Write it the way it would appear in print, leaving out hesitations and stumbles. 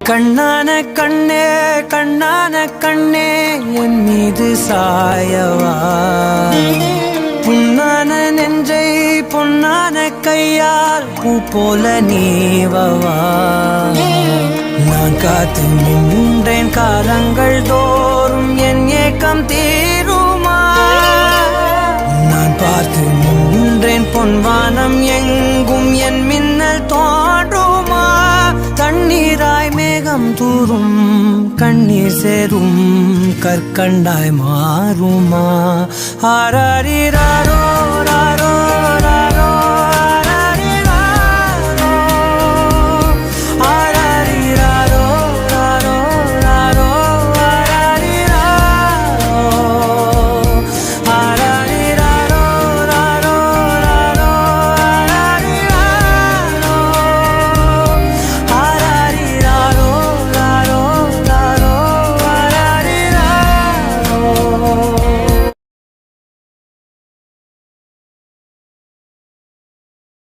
கண்ணான கண்ணே கண்ணான கண்ணே என் மீது சாயவா, புண்ணான நெஞ்சை பொன்னான கையால் பூ போல நீவவா. நான் காத்து நின்றேன் காலங்கள் தோறும் என் ஏக்கம் தீருமா. நான் பார்த்து நின்றேன் பொன்வானம் எங்கும் என் மின்னல் தோன்றுமா. தண்ணீராய் மேகம் தூரும் கண்ணீர் சேரும் கற்கண்டாய் மாறுமா. ஆராரிராரோ